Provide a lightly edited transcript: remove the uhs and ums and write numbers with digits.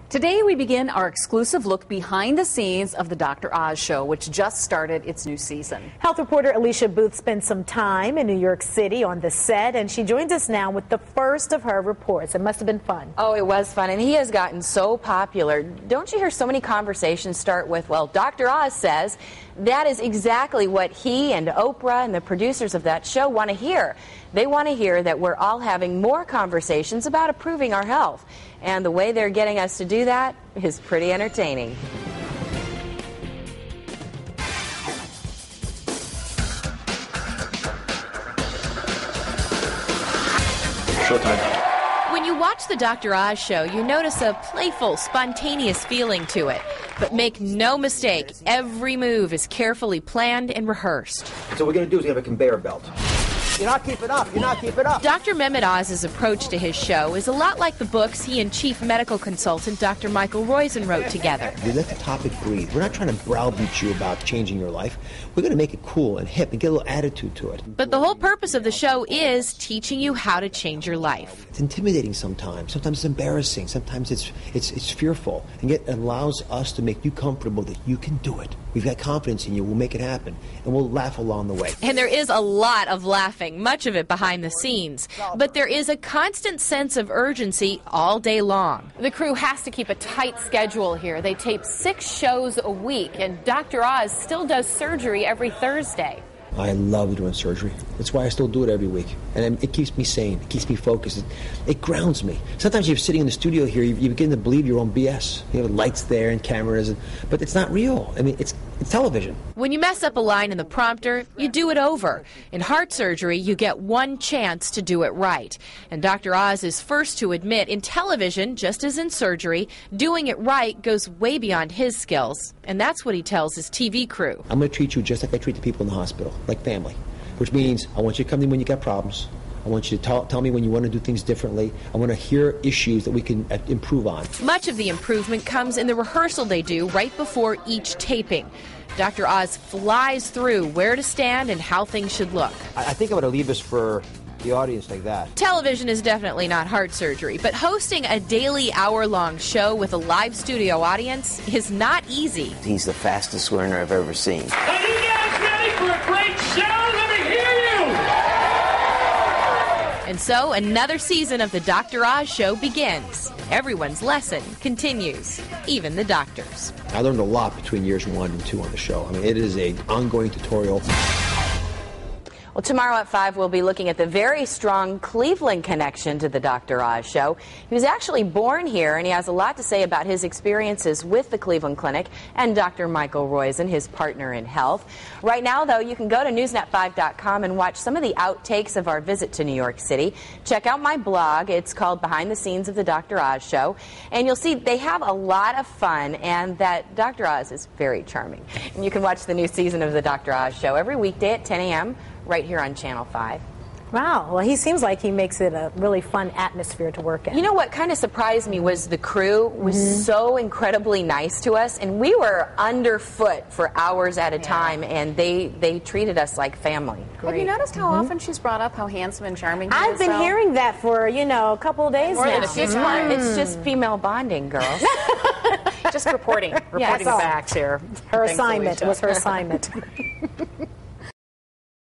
Today we begin our exclusive look behind the scenes of the Dr. Oz show, which just started its new season. Health reporter Alicia Booth spent some time in New York City on the set, and she joins us now with the first of her reports. It must have been fun. Oh, it was fun, and he has gotten so popular. Don't you hear so many conversations start with, well, Dr. Oz says? That is exactly what he and Oprah and the producers of that show want to hear. They want to hear that we're all having more conversations about improving our health. And the way they're getting us to do that is pretty entertaining. Showtime. When you watch the Dr. Oz show, you notice a playful, spontaneous feeling to it. But make no mistake, every move is carefully planned and rehearsed. So what we're going to do is we have a conveyor belt. You're not keeping up. You're not keeping up. Dr. Mehmet Oz's approach to his show is a lot like the books he and chief medical consultant Dr. Michael Roizen wrote together. We let the topic breathe. We're not trying to browbeat you about changing your life. We're going to make it cool and hip and get a little attitude to it. But the whole purpose of the show is teaching you how to change your life. It's intimidating sometimes. Sometimes it's embarrassing. Sometimes it's fearful. And yet it allows us to make you comfortable that you can do it. We've got confidence in you. We'll make it happen. And we'll laugh along the way. And there is a lot of laughing, much of it behind the scenes. But there is a constant sense of urgency all day long. The crew has to keep a tight schedule here. They tape 6 shows a week, and Dr. Oz still does surgery every Thursday. I love doing surgery. That's why I still do it every week. And it keeps me sane. It keeps me focused. It grounds me. Sometimes you're sitting in the studio here, you begin to believe your own BS. You have lights there and cameras, but it's not real. I mean, it's television. When you mess up a line in the prompter, you do it over. In heart surgery, you get one chance to do it right. And Dr. Oz is first to admit in television, just as in surgery, doing it right goes way beyond his skills. And that's what he tells his TV crew. I'm going to treat you just like I treat the people in the hospital, like family. Which means I want you to come to me when you got problems. I want you to tell me when you want to do things differently. I want to hear issues that we can improve on. Much of the improvement comes in the rehearsal they do right before each taping. Dr. Oz flies through where to stand and how things should look. I think I'm going to leave this for the audience like that. Television is definitely not heart surgery, but hosting a daily hour-long show with a live studio audience is not easy. He's the fastest learner I've ever seen. Are you guys ready for a great show? Let me hear you! And so another season of the Dr. Oz show begins. Everyone's lesson continues, even the doctors. I learned a lot between years 1 and 2 on the show. I mean, it is an ongoing tutorial. Well, tomorrow at 5, we'll be looking at the very strong Cleveland connection to the Dr. Oz show. He was actually born here, and he has a lot to say about his experiences with the Cleveland Clinic and Dr. Michael Roizen, his partner in health. Right now, though, you can go to newsnet5.com and watch some of the outtakes of our visit to New York City. Check out my blog. It's called Behind the Scenes of the Dr. Oz Show. And you'll see they have a lot of fun, and that Dr. Oz is very charming. And you can watch the new season of the Dr. Oz show every weekday at 10 a.m. right here on Channel 5. Wow. Well, he seems like he makes it a really fun atmosphere to work in. You know what kind of surprised me was the crew was so incredibly nice to us, and we were underfoot for hours at a time, and they treated us like family. Great. Have you noticed how often she's brought up how handsome and charming he is? I've been hearing that for, a couple of days now. It's just female bonding, girls. Just reporting the facts here. Her assignment. It was her assignment.